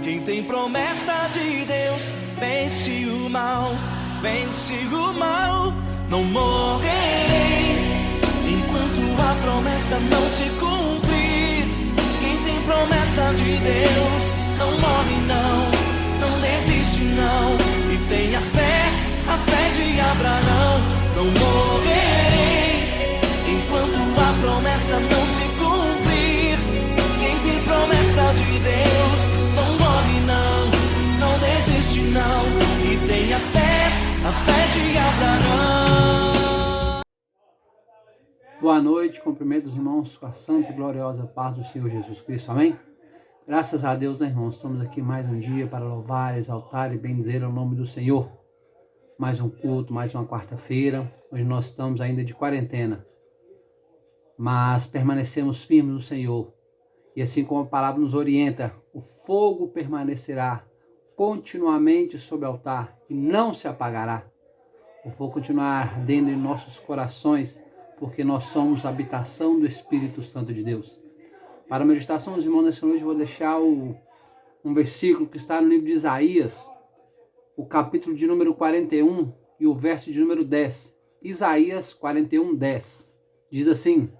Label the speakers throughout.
Speaker 1: Quem tem promessa de Deus vence o mal, vence o mal. Não morrerei enquanto a promessa não se cumprir. Quem tem promessa de Deus não morre não desiste não. E tem a fé de Abraão. Não morrerei enquanto a promessa não se cumprir. Quem tem promessa de Deus não morre não desiste não. E tem a fé de Abraão.
Speaker 2: Boa noite, cumprimento os irmãos com a santa e gloriosa paz do Senhor Jesus Cristo, amém? Graças a Deus, né, irmãos? Estamos aqui mais um dia para louvar, exaltar e bendizer o nome do Senhor. Mais um culto, mais uma quarta-feira. Hoje nós estamos ainda de quarentena, mas permanecemos firmes no Senhor. E assim como a palavra nos orienta, o fogo permanecerá continuamente sobre o altar e não se apagará. O fogo continuará ardendo em nossos corações, porque nós somos a habitação do Espírito Santo de Deus. Para a meditação dos irmãos nessa noite, eu vou deixar um versículo que está no livro de Isaías, o capítulo de número 41 e o verso de número 10. Isaías 41, 10. Diz assim: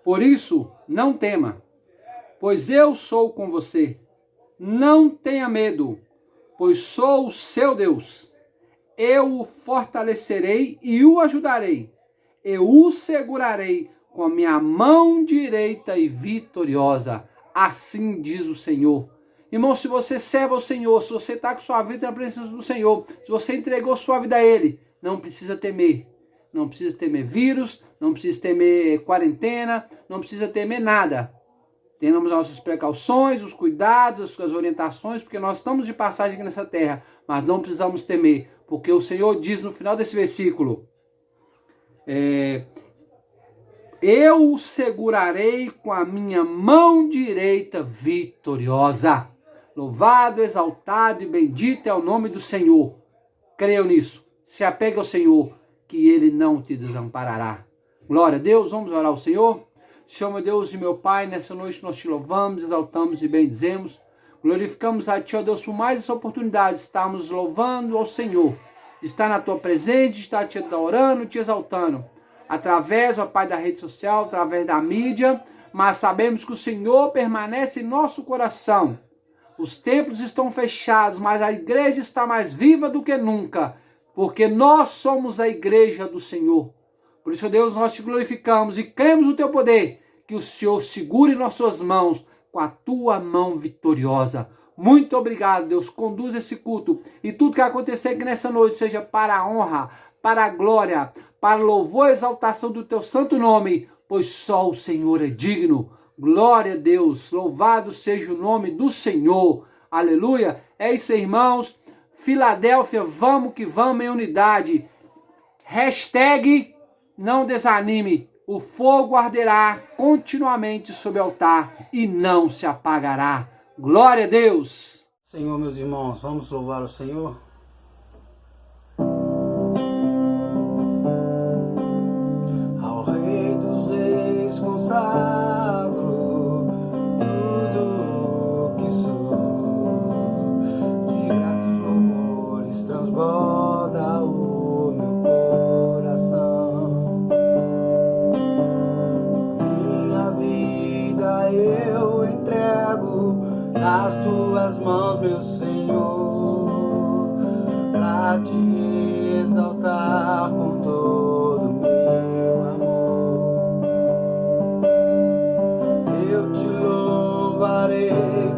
Speaker 2: Por isso, não tema, pois eu sou com você. Não tenha medo, pois sou o seu Deus. Eu o fortalecerei e o ajudarei. Eu o segurarei com a minha mão direita e vitoriosa. Assim diz o Senhor. Irmão, se você serve ao Senhor, se você está com sua vida na presença do Senhor, se você entregou sua vida a Ele, não precisa temer. Não precisa temer vírus, não precisa temer quarentena, não precisa temer nada. Tenhamos nossas precauções, os cuidados, as orientações, porque nós estamos de passagem aqui nessa terra, mas não precisamos temer, porque o Senhor diz no final desse versículo, eu o segurarei com a minha mão direita vitoriosa. Louvado, exaltado e bendito é o nome do Senhor. Creio nisso. Se apegue ao Senhor, que Ele não te desamparará. Glória a Deus, vamos orar ao Senhor. Senhor, meu Deus e meu Pai, nessa noite nós te louvamos, exaltamos e bendizemos. Glorificamos a Ti, ó Deus, por mais essa oportunidade de estarmos louvando ao Senhor. De estar na Tua presença, de estar te adorando, te exaltando. Através, ó Pai, da rede social, através da mídia, mas sabemos que o Senhor permanece em nosso coração. Os templos estão fechados, mas a igreja está mais viva do que nunca, porque nós somos a igreja do Senhor. Por isso, Deus, nós te glorificamos e cremos no teu poder, que o Senhor segure nossas mãos com a tua mão vitoriosa. Muito obrigado, Deus, conduz esse culto e tudo que acontecer aqui nessa noite seja para a honra, para a glória, para louvor e exaltação do teu santo nome, pois só o Senhor é digno. Glória a Deus, louvado seja o nome do Senhor. Aleluia. É isso, irmãos. Filadélfia, vamos que vamos em unidade. Hashtag não desanime. O fogo arderá continuamente sobre o altar e não se apagará. Glória a Deus.
Speaker 3: Senhor, meus irmãos, vamos louvar o Senhor. Ao Rei dos Reis consagro tudo que sou, de gratos louvores transborda o meu coração. Minha vida eu entrego nas tuas mãos, meu Senhor, pra te exaltar com todo o meu amor. Eu te louvarei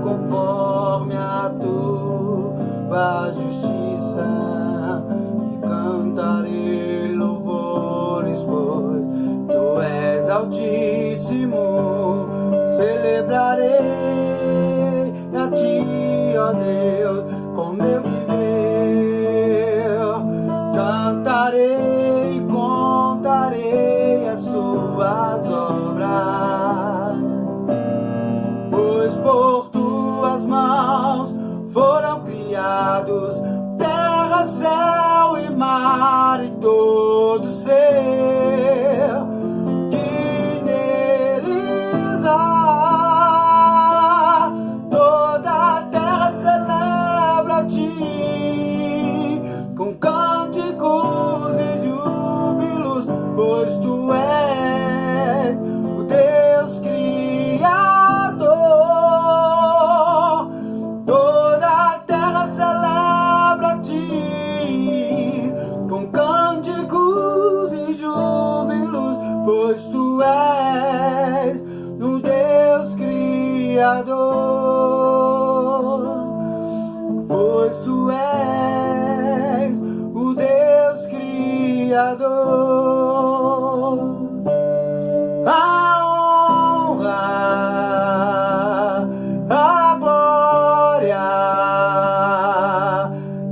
Speaker 3: conforme a tua justiça e cantarei louvores, pois tu és altíssimo. Celebrarei a ti, ó Deus, com meu viver. Cantarei e contarei as tuas obras, pois por tuas mãos foram criados terra, céu e mar e todo ser que neles há. Criador, pois tu és o Deus Criador. A honra, a glória,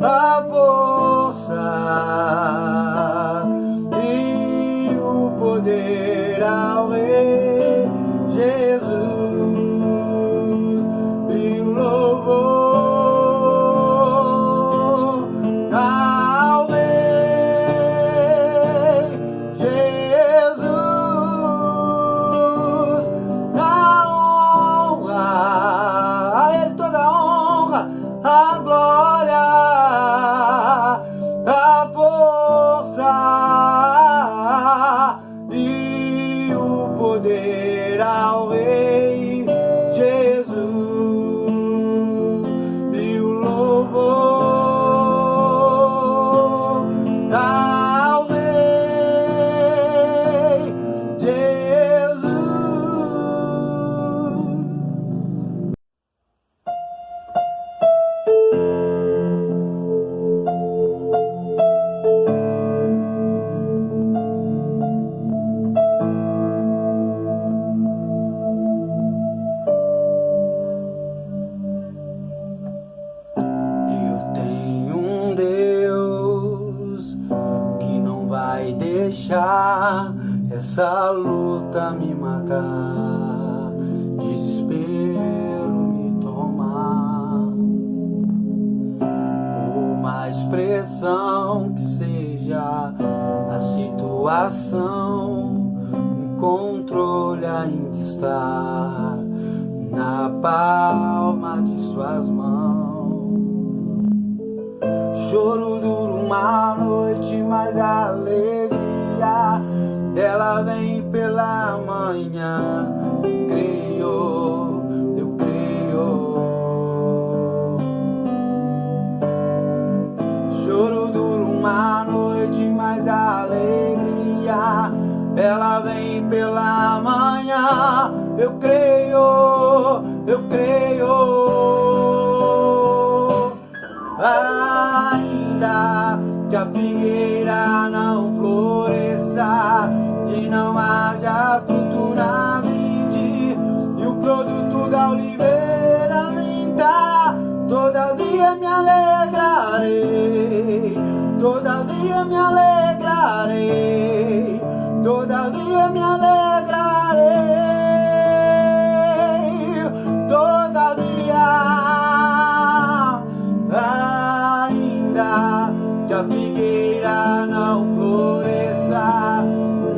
Speaker 3: a força e o poder ao Rei Jesus e o louvor ao Rei Jesus, a honra, a Ele toda a honra, a glória, a força e o poder ao Rei Jesus e o louvor ao Rei Jesus. Eu tenho um Deus que não vai deixar essa luta me matar, desespero me tomar. Por mais pressão que seja a situação, o controle ainda está na palma de suas mãos. Choro dura uma noite, mas a alegria ela vem pela manhã. Eu creio. Choro dura uma noite, mas a alegria ela vem pela manhã. Eu creio, eu creio. Ainda que a figueira não floresça e não haja fruto na vide e o produto da oliveira minta, todavia me alegrarei, todavia me alegrarei, todavia me alegrarei, todavia. Ainda que a figueira não floresça,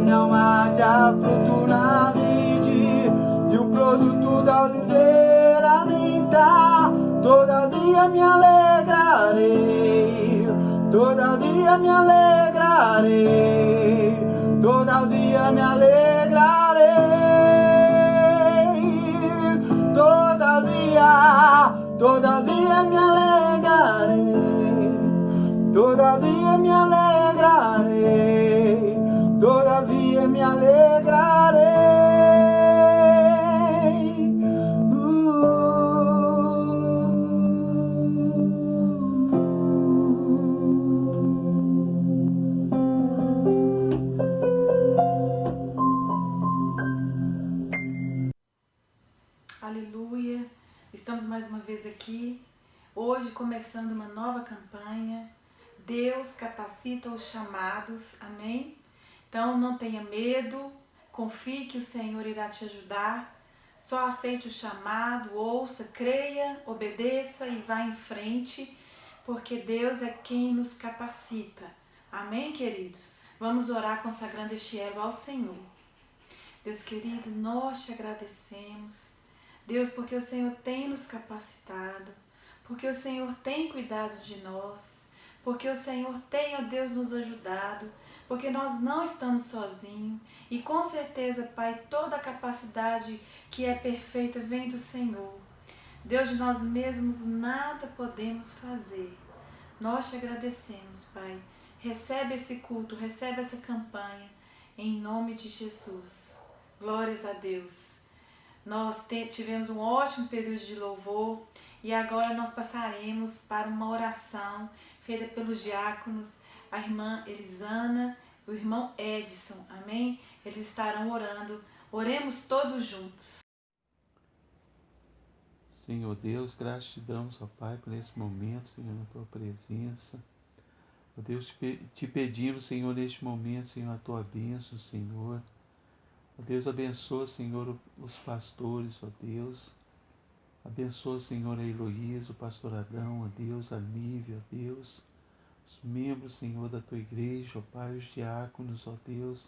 Speaker 3: não haja fruto na vide e o produto da oliveira minta, todavia me alegrarei, todavia me alegrarei, todavia me alegrarei, todavia me alegrarei, todavia me alegrarei, todavia me alegrarei.
Speaker 4: Aleluia! Estamos mais uma vez aqui, hoje começando uma nova campanha. Deus capacita os chamados, amém? Então não tenha medo, confie que o Senhor irá te ajudar. Só aceite o chamado, ouça, creia, obedeça e vá em frente, porque Deus é quem nos capacita. Amém, queridos? Vamos orar consagrando este elo ao Senhor. Deus querido, nós te agradecemos. Deus, porque o Senhor tem nos capacitado, porque o Senhor tem cuidado de nós, porque o Senhor tem, ó Deus, nos ajudado, porque nós não estamos sozinhos e com certeza, Pai, toda a capacidade que é perfeita vem do Senhor. Deus, de nós mesmos nada podemos fazer. Nós te agradecemos, Pai. Recebe esse culto, recebe essa campanha, em nome de Jesus. Glórias a Deus. Nós tivemos um ótimo período de louvor e agora nós passaremos para uma oração feita pelos diáconos, a irmã Elisana e o irmão Edson, amém? Eles estarão orando. Oremos todos juntos.
Speaker 5: Senhor Deus, graças te damos, ó Pai, por esse momento, Senhor, na tua presença. Ó Deus, te pedimos, Senhor, neste momento, Senhor, a tua bênção, Senhor. Ó Deus, abençoa, Senhor, os pastores, ó Deus. Abençoa, Senhor, a Heloísa, o pastor Adão, ó Deus, a Nívia, ó Deus. Os membros, Senhor, da tua igreja, ó Pai, os diáconos, ó Deus.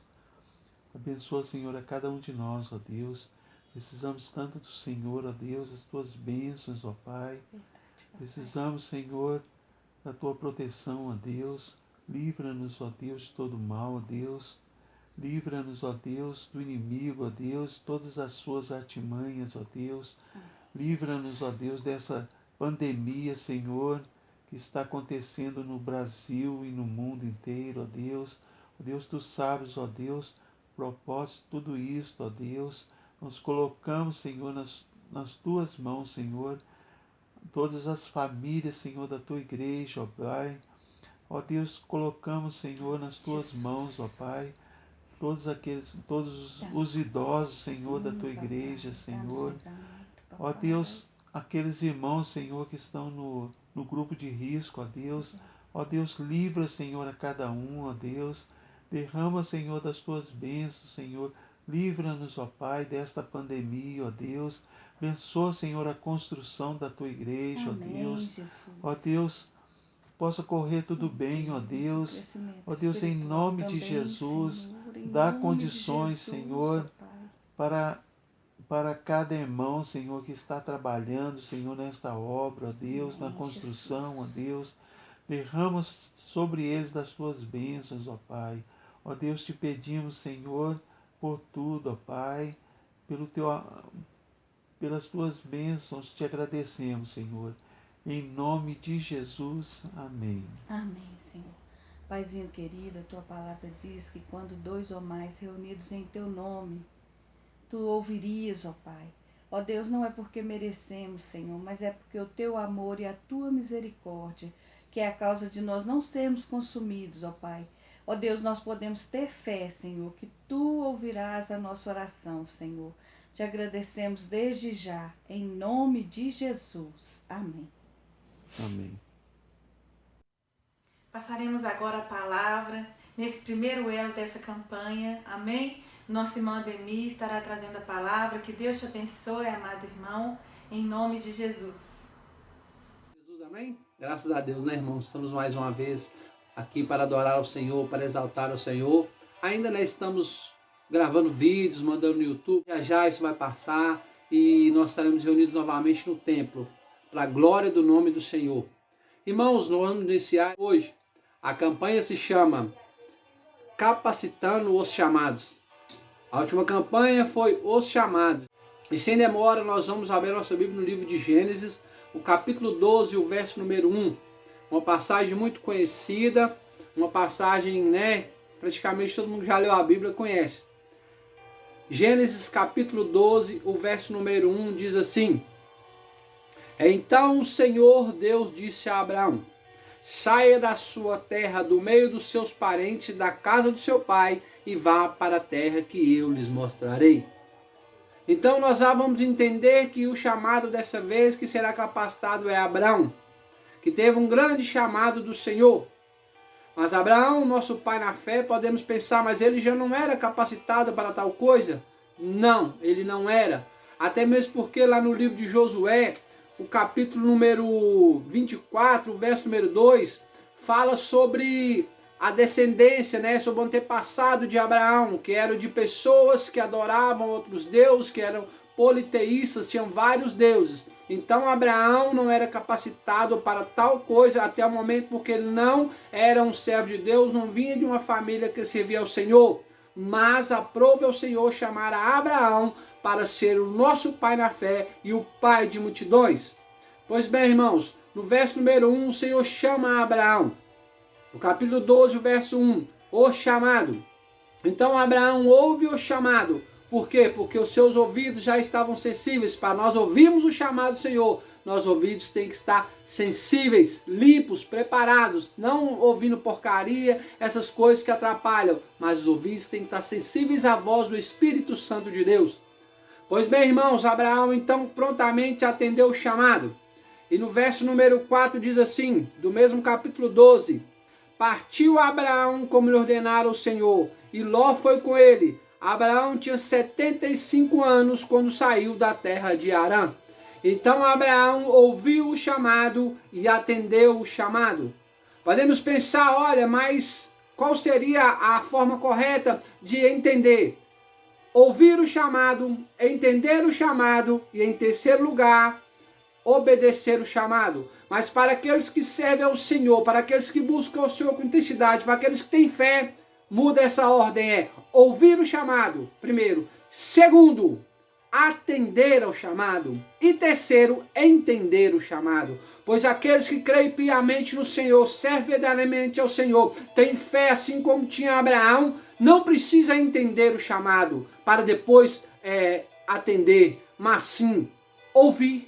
Speaker 5: Abençoa, Senhor, a cada um de nós, ó Deus. Precisamos tanto do Senhor, ó Deus, as tuas bênçãos, ó Pai. Precisamos, Senhor, da tua proteção, ó Deus. Livra-nos, ó Deus, de todo mal, ó Deus. Livra-nos, ó Deus, do inimigo, ó Deus, todas as suas artimanhas, ó Deus. Livra-nos, ó Deus, dessa pandemia, Senhor, que está acontecendo no Brasil e no mundo inteiro, ó Deus. Ó Deus, tu sabes, ó Deus, propósito de tudo isso, ó Deus. Nós colocamos, Senhor, nas tuas mãos, Senhor, todas as famílias, Senhor, da tua igreja, ó Pai. Ó Deus, colocamos, Senhor, nas tuas mãos, ó Pai, todos os idosos, Senhor, da tua igreja, Senhor. Ó Deus, aqueles irmãos, Senhor, que estão no grupo de risco, ó Deus. Ó Deus, livra, Senhor, a cada um, ó Deus. Derrama, Senhor, das tuas bênçãos, Senhor. Livra-nos, ó Pai, desta pandemia, ó Deus. Abençoa, Senhor, a construção da tua igreja,
Speaker 6: Amém,
Speaker 5: ó Deus.
Speaker 6: Jesus.
Speaker 5: Ó Deus, possa correr tudo bem, ó Deus. Ó Deus, em nome de Jesus, dá condições, Senhor, para cada irmão, Senhor, que está trabalhando, Senhor, nesta obra, ó Deus, na construção, ó Deus. Derrama sobre eles das tuas bênçãos, ó Pai. Ó Deus, te pedimos, Senhor, por tudo, ó Pai, pelas tuas bênçãos, te agradecemos, Senhor. Em nome de Jesus, amém.
Speaker 6: Amém, Senhor. Paizinho querido, a tua palavra diz que quando 2 ou mais reunidos em teu nome, tu ouvirias, ó Pai. Ó Deus, não é porque merecemos, Senhor, mas é porque o teu amor e a tua misericórdia, que é a causa de nós não sermos consumidos, ó Pai. Ó Deus, nós podemos ter fé, Senhor, que tu ouvirás a nossa oração, Senhor. Te agradecemos desde já, em nome de Jesus. Amém.
Speaker 5: Amém.
Speaker 4: Passaremos agora a palavra nesse primeiro elo dessa campanha, amém? Nossa irmã Ademir estará trazendo a palavra. Que Deus te abençoe, amado irmão, em nome de Jesus.
Speaker 2: Jesus, amém? Graças a Deus, né, irmãos? Estamos mais uma vez aqui para adorar ao Senhor, para exaltar ao Senhor. Ainda, né, estamos gravando vídeos, mandando no YouTube. Já já isso vai passar e nós estaremos reunidos novamente no templo, para a glória do nome do Senhor. Irmãos, nós vamos iniciar hoje. A campanha se chama Capacitando os Chamados. A última campanha foi Os Chamados. E sem demora, nós vamos abrir nossa Bíblia no livro de Gênesis, o capítulo 12, o verso número 1. Uma passagem muito conhecida, uma passagem, né, praticamente todo mundo que já leu a Bíblia conhece. Gênesis capítulo 12, o verso número 1 diz assim: Então o Senhor Deus disse a Abraão: Saia da sua terra, do meio dos seus parentes, da casa do seu pai, e vá para a terra que eu lhes mostrarei. Então nós já vamos entender que o chamado dessa vez que será capacitado é Abraão, que teve um grande chamado do Senhor. Mas Abraão, nosso pai na fé, podemos pensar, mas ele já não era capacitado para tal coisa? Não, ele não era. Até mesmo porque lá no livro de Josué, o capítulo número 24, o verso número 2, fala sobre a descendência, né, sobre o antepassado de Abraão, que eram de pessoas que adoravam outros deuses, que eram politeístas, tinham vários deuses. Então Abraão não era capacitado para tal coisa até o momento, porque ele não era um servo de Deus, não vinha de uma família que servia ao Senhor. Mas aprove ao Senhor chamar a Abraão para ser o nosso pai na fé e o pai de multidões. Pois bem, irmãos, no verso número 1, o Senhor chama a Abraão. No capítulo 12, o verso 1, o chamado. Então Abraão ouve o chamado, Por quê? Porque os seus ouvidos já estavam sensíveis. Para nós ouvirmos o chamado do Senhor, nossos ouvidos têm que estar sensíveis, limpos, preparados. Não ouvindo porcaria, essas coisas que atrapalham. Mas os ouvidos têm que estar sensíveis à voz do Espírito Santo de Deus. Pois bem, irmãos, Abraão então prontamente atendeu o chamado. E no verso número 4 diz assim, do mesmo capítulo 12. Partiu Abraão como lhe ordenara o Senhor, e Ló foi com ele. Abraão tinha 75 anos quando saiu da terra de Harã. Então Abraão ouviu o chamado e atendeu o chamado. Podemos pensar, olha, mas qual seria a forma correta de entender? Ouvir o chamado, entender o chamado e, em terceiro lugar, obedecer o chamado. Mas para aqueles que servem ao Senhor, para aqueles que buscam o Senhor com intensidade, para aqueles que têm fé, muda essa ordem, é ouvir o chamado, primeiro. Segundo, atender ao chamado. E terceiro, entender o chamado. Pois aqueles que creem piamente no Senhor, servem verdadeiramente ao Senhor, têm fé assim como tinha Abraão, não precisa entender o chamado para depois atender, mas sim ouvir,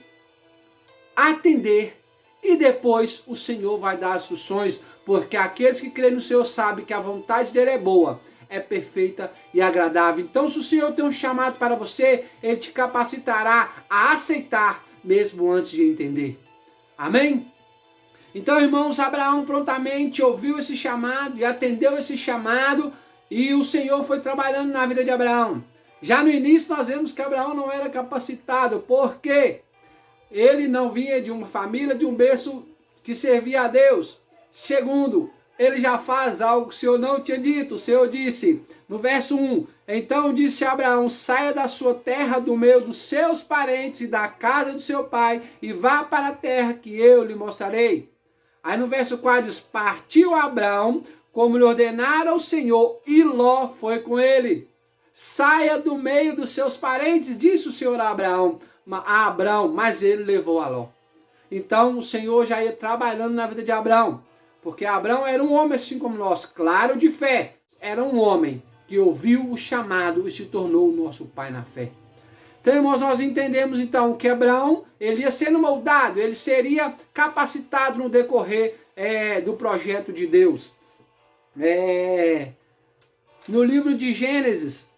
Speaker 2: atender e depois o Senhor vai dar as instruções, porque aqueles que creem no Senhor sabem que a vontade dele é boa, é perfeita e agradável. Então, se o Senhor tem um chamado para você, ele te capacitará a aceitar mesmo antes de entender. Amém? Então, irmãos, Abraão prontamente ouviu esse chamado e atendeu esse chamado, e o Senhor foi trabalhando na vida de Abraão. Já no início nós vemos que Abraão não era capacitado, porque ele não vinha de uma família, de um berço que servia a Deus. Segundo, ele já faz algo que o Senhor não tinha dito. O Senhor disse, no verso 1, então disse Abraão, saia da sua terra, do meio dos seus parentes e da casa do seu pai, e vá para a terra que eu lhe mostrarei. Aí no verso 4 diz, partiu Abraão, como lhe ordenara o Senhor, e Ló foi com ele. Saia do meio dos seus parentes, disse o Senhor a Abraão, mas ele levou a Ló. Então o Senhor já ia trabalhando na vida de Abraão, porque Abraão era um homem assim como nós, claro, de fé. Era um homem que ouviu o chamado e se tornou o nosso pai na fé. Então, irmãos, nós entendemos então que Abraão, ele ia sendo moldado, ele seria capacitado no decorrer do projeto de Deus. No livro de Gênesis,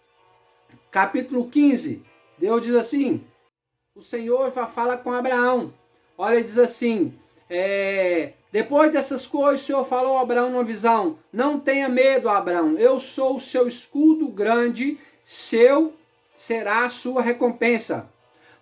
Speaker 2: capítulo 15, Deus diz assim, o Senhor fala com Abraão, olha, diz assim, depois dessas coisas, o Senhor falou a Abraão numa visão, não tenha medo, Abraão, eu sou o seu escudo grande, seu será a sua recompensa.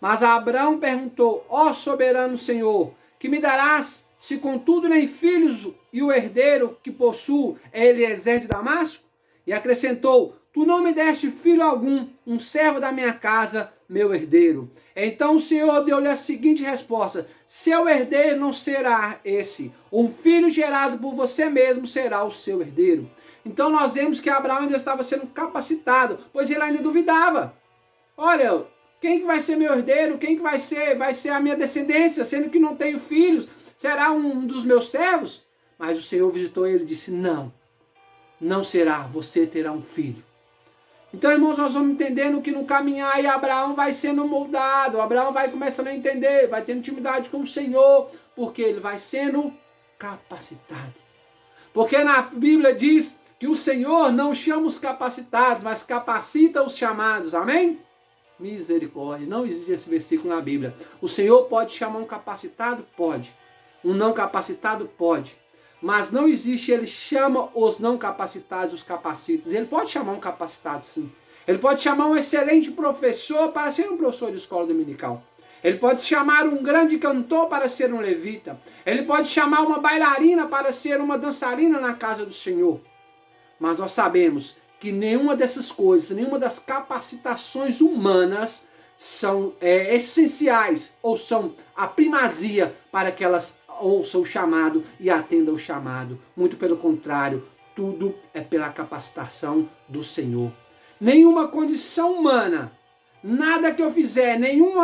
Speaker 2: Mas Abraão perguntou, ó soberano Senhor, que me darás, se contudo nem filhos e o herdeiro que possuo é Eliezer de Damasco? E acrescentou, tu não me deste filho algum, um servo da minha casa, meu herdeiro. Então o Senhor deu-lhe a seguinte resposta, seu herdeiro não será esse, um filho gerado por você mesmo será o seu herdeiro. Então nós vemos que Abraão ainda estava sendo capacitado, pois ele ainda duvidava. Olha, quem que vai ser meu herdeiro? Quem que vai ser a minha descendência, sendo que não tenho filhos? Será um dos meus servos? Mas o Senhor visitou ele e disse, não será, você terá um filho. Então, irmãos, nós vamos entendendo que no caminhar aí Abraão vai sendo moldado, Abraão vai começando a entender, vai tendo intimidade com o Senhor, porque ele vai sendo capacitado. Porque na Bíblia diz que o Senhor não chama os capacitados, mas capacita os chamados, amém? Misericórdia, não existe esse versículo na Bíblia. O Senhor pode chamar um capacitado? Pode. Um não capacitado? Pode. Mas não existe, ele chama os não capacitados, os capacitas. Ele pode chamar um capacitado, sim. Ele pode chamar um excelente professor para ser um professor de escola dominical. Ele pode chamar um grande cantor para ser um levita. Ele pode chamar uma bailarina para ser uma dançarina na casa do Senhor. Mas nós sabemos que nenhuma dessas coisas, nenhuma das capacitações humanas são essenciais ou são a primazia para que elas ouçam o chamado e atendam o chamado. Muito pelo contrário, tudo é pela capacitação do Senhor. Nenhuma condição humana, nada que eu fizer, nenhum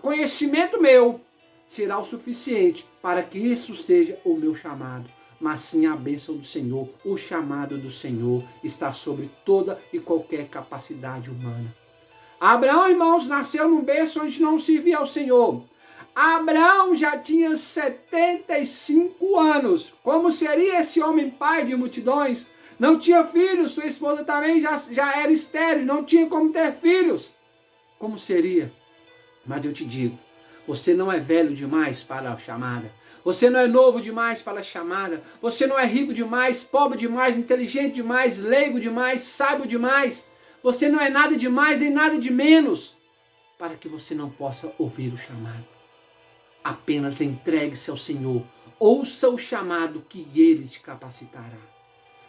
Speaker 2: conhecimento meu será o suficiente para que isso seja o meu chamado. Mas sim a bênção do Senhor, o chamado do Senhor está sobre toda e qualquer capacidade humana. Abraão, irmãos, nasceu num berço onde não servia ao Senhor. Abraão já tinha 75 anos. Como seria esse homem pai de multidões? Não tinha filhos, sua esposa também já era estéril, não tinha como ter filhos. Como seria? Mas eu te digo, você não é velho demais para a chamada. Você não é novo demais para a chamada. Você não é rico demais, pobre demais, inteligente demais, leigo demais, sábio demais. Você não é nada demais nem nada de menos para que você não possa ouvir o chamado. Apenas entregue-se ao Senhor. Ouça o chamado que Ele te capacitará.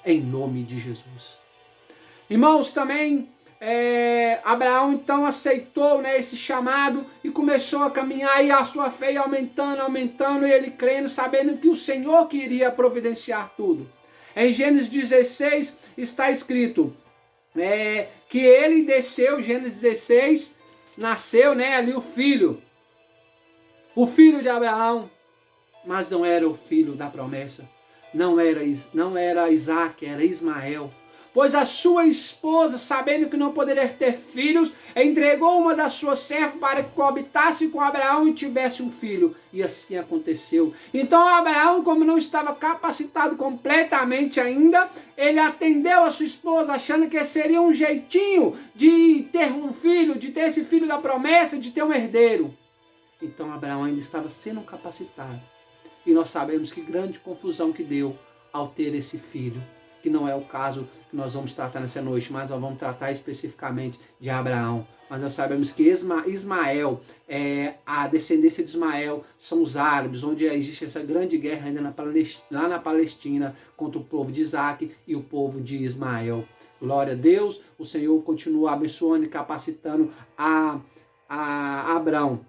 Speaker 2: Em nome de Jesus. Irmãos, também Abraão então aceitou, né, esse chamado e começou a caminhar, e a sua fé ia aumentando, e ele crendo, sabendo que o Senhor queria providenciar tudo. Em Gênesis 16 está escrito que ele desceu, Gênesis 16, nasceu, né, ali o filho de Abraão, mas não era o filho da promessa, não era Isaac, era Ismael. Pois a sua esposa, sabendo que não poderia ter filhos, entregou uma das suas servas para que coabitasse com Abraão e tivesse um filho. E assim aconteceu. Então Abraão, como não estava capacitado completamente ainda, ele atendeu a sua esposa, achando que seria um jeitinho de ter um filho, de ter esse filho da promessa, de ter um herdeiro. Então Abraão ainda estava sendo capacitado. E nós sabemos que grande confusão que deu ao ter esse filho, que não é o caso que nós vamos tratar nessa noite, mas nós vamos tratar especificamente de Abraão. Mas nós sabemos que Ismael, a descendência de Ismael são os árabes, onde existe essa grande guerra ainda lá na Palestina contra o povo de Isaac e o povo de Ismael. Glória a Deus, o Senhor continua abençoando e capacitando a Abraão.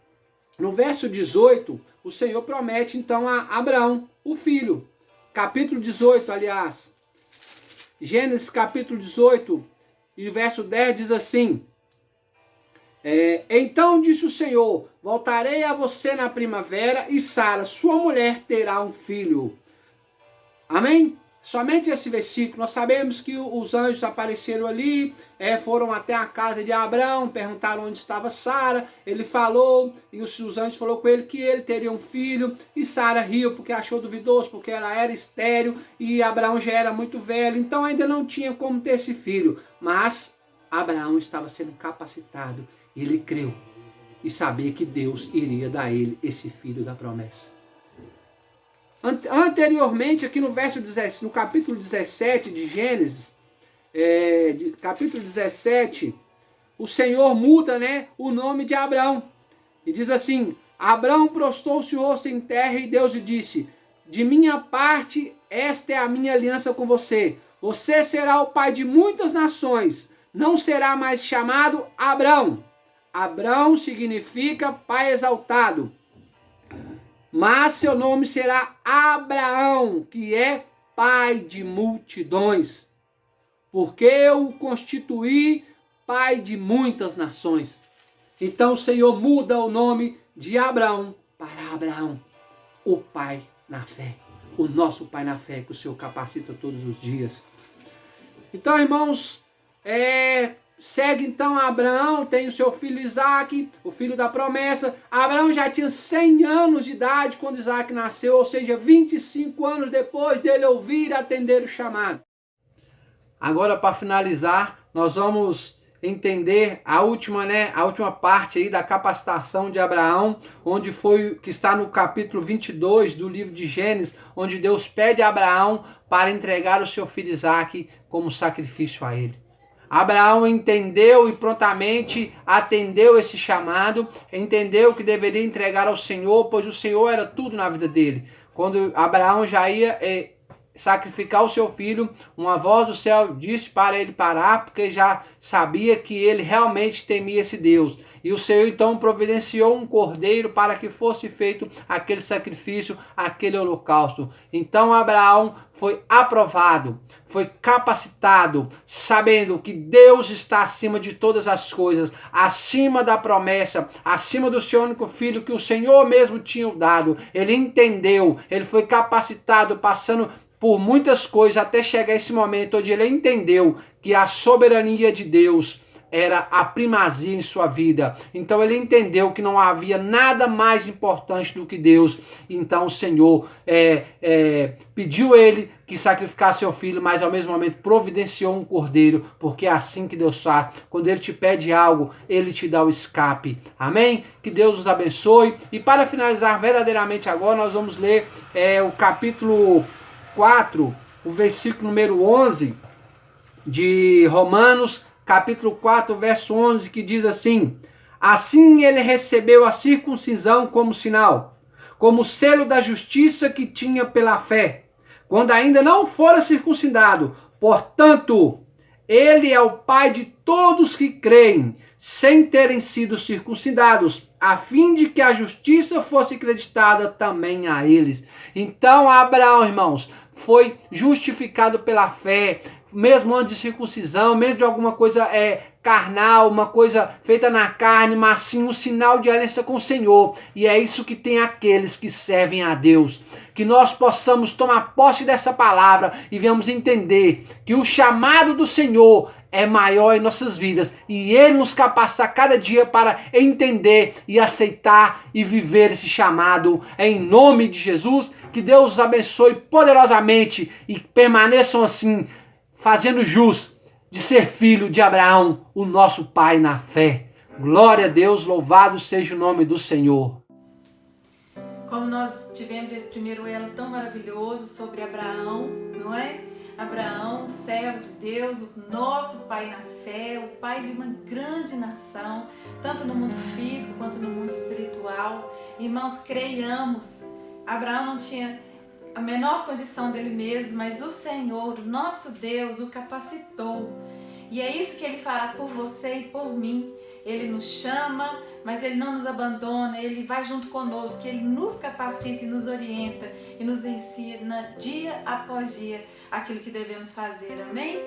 Speaker 2: No verso 18, o Senhor promete então a Abraão o filho. Capítulo 18, aliás. Gênesis capítulo 18 e verso 10 diz assim: então disse o Senhor, voltarei a você na primavera e Sara, sua mulher, terá um filho. Amém? Somente esse versículo. Nós sabemos que os anjos apareceram ali, foram até a casa de Abraão, perguntaram onde estava Sara. Ele falou, e os anjos falaram com ele que ele teria um filho. E Sara riu porque achou duvidoso, porque ela era estéril e Abraão já era muito velho, então ainda não tinha como ter esse filho. Mas Abraão estava sendo capacitado, e ele creu e sabia que Deus iria dar a ele esse filho da promessa. Anteriormente, aqui no capítulo 17 de Gênesis, capítulo 17, o Senhor muda, né, o nome de Abraão. E diz assim: Abraão prostrou-se o rosto em terra, e Deus lhe disse: de minha parte, esta é a minha aliança com você. Você será o pai de muitas nações. Não será mais chamado Abrão. Abrão significa pai exaltado. Mas seu nome será Abraão, que é pai de multidões, porque eu o constituí pai de muitas nações. Então o Senhor muda o nome de Abraão para Abraão, o pai na fé, o nosso pai na fé, que o Senhor capacita todos os dias. Então, irmãos, segue então Abraão, tem o seu filho Isaac, o filho da promessa. Abraão já tinha 100 anos de idade quando Isaac nasceu, ou seja, 25 anos depois dele ouvir e atender o chamado. Agora, para finalizar, nós vamos entender a última parte aí da capacitação de Abraão, que está no capítulo 22 do livro de Gênesis, onde Deus pede a Abraão para entregar o seu filho Isaac como sacrifício a ele. Abraão entendeu e prontamente atendeu esse chamado, entendeu que deveria entregar ao Senhor, pois o Senhor era tudo na vida dele. Quando Abraão já ia sacrificar o seu filho, uma voz do céu disse para ele parar, porque já sabia que ele realmente temia esse Deus. E o Senhor então providenciou um cordeiro para que fosse feito aquele sacrifício, aquele holocausto. Então Abraão foi aprovado, foi capacitado, sabendo que Deus está acima de todas as coisas, acima da promessa, acima do seu único filho que o Senhor mesmo tinha dado. Ele entendeu, ele foi capacitado, passando por muitas coisas até chegar esse momento onde ele entendeu que a soberania de Deus era a primazia em sua vida. Então ele entendeu que não havia nada mais importante do que Deus. Então o Senhor pediu ele que sacrificasse seu filho, mas ao mesmo momento providenciou um cordeiro, porque é assim que Deus faz. Quando ele te pede algo, ele te dá o escape. Amém? Que Deus nos abençoe. E para finalizar verdadeiramente agora, nós vamos ler o capítulo 4, o versículo número 11 de Romanos, capítulo 4, verso 11, que diz assim: assim ele recebeu a circuncisão como sinal, como selo da justiça que tinha pela fé, quando ainda não fora circuncidado. Portanto, ele é o pai de todos que creem, sem terem sido circuncidados, a fim de que a justiça fosse acreditada também a eles. Então, Abraão, irmãos, foi justificado pela fé, mesmo antes de circuncisão, mesmo de alguma coisa carnal, uma coisa feita na carne, mas sim um sinal de aliança com o Senhor. E é isso que tem aqueles que servem a Deus. Que nós possamos tomar posse dessa palavra e venhamos entender que o chamado do Senhor é maior em nossas vidas, e Ele nos capacita cada dia para entender e aceitar e viver esse chamado em nome de Jesus. Que Deus os abençoe poderosamente e permaneçam assim, fazendo jus de ser filho de Abraão, o nosso pai na fé. Glória a Deus, louvado seja o nome do Senhor.
Speaker 4: Como nós tivemos esse primeiro elo tão maravilhoso sobre Abraão, não é? Abraão, servo de Deus, o nosso pai na fé, o pai de uma grande nação, tanto no mundo físico quanto no mundo espiritual. Irmãos, creiamos. Abraão não tinha a menor condição dele mesmo, mas o Senhor, o nosso Deus, o capacitou. E é isso que Ele fará por você e por mim. Ele nos chama, mas Ele não nos abandona, Ele vai junto conosco, Ele nos capacita e nos orienta e nos ensina dia após dia aquilo que devemos fazer, amém?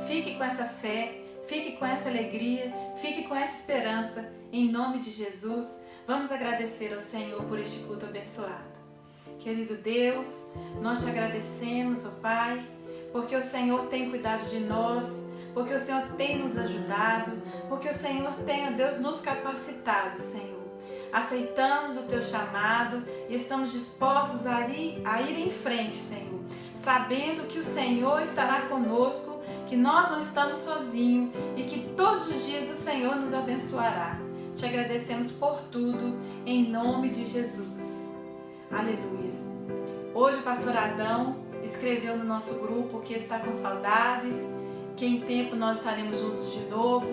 Speaker 4: Fique com essa fé, fique com essa alegria, fique com essa esperança, em nome de Jesus. Vamos agradecer ao Senhor por este culto abençoado. Querido Deus, nós te agradecemos, ó Pai, porque o Senhor tem cuidado de nós, porque o Senhor tem nos ajudado, porque o Senhor tem, ó Deus, nos capacitado, Senhor. Aceitamos o Teu chamado e estamos dispostos a ir em frente, Senhor, sabendo que o Senhor estará conosco, que nós não estamos sozinhos e que todos os dias o Senhor nos abençoará. Te agradecemos por tudo, em nome de Jesus. Aleluia. Hoje o pastor Adão escreveu no nosso grupo que está com saudades, que em tempo nós estaremos juntos de novo.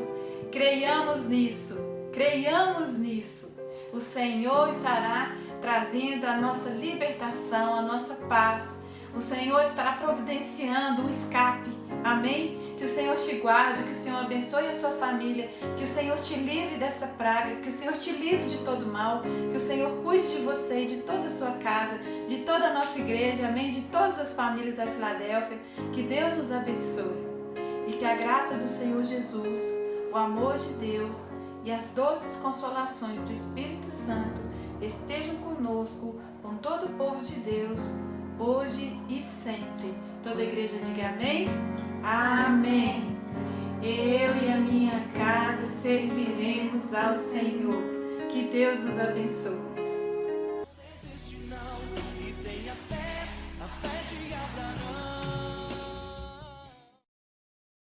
Speaker 4: Creiamos nisso, creiamos nisso. O Senhor estará trazendo a nossa libertação, a nossa paz. O Senhor estará providenciando um escape, amém? Que o Senhor te guarde, que o Senhor abençoe a sua família, que o Senhor te livre dessa praga, que o Senhor te livre de todo mal, que o Senhor cuide de você e de toda a sua casa, de toda a nossa igreja, amém? De todas as famílias da Filadélfia. Que Deus nos abençoe e que a graça do Senhor Jesus, o amor de Deus e as doces consolações do Espírito Santo estejam conosco, com todo o povo de Deus, hoje e sempre. Toda a igreja diga amém? Amém. Eu e a minha casa serviremos ao Senhor. Que Deus nos abençoe.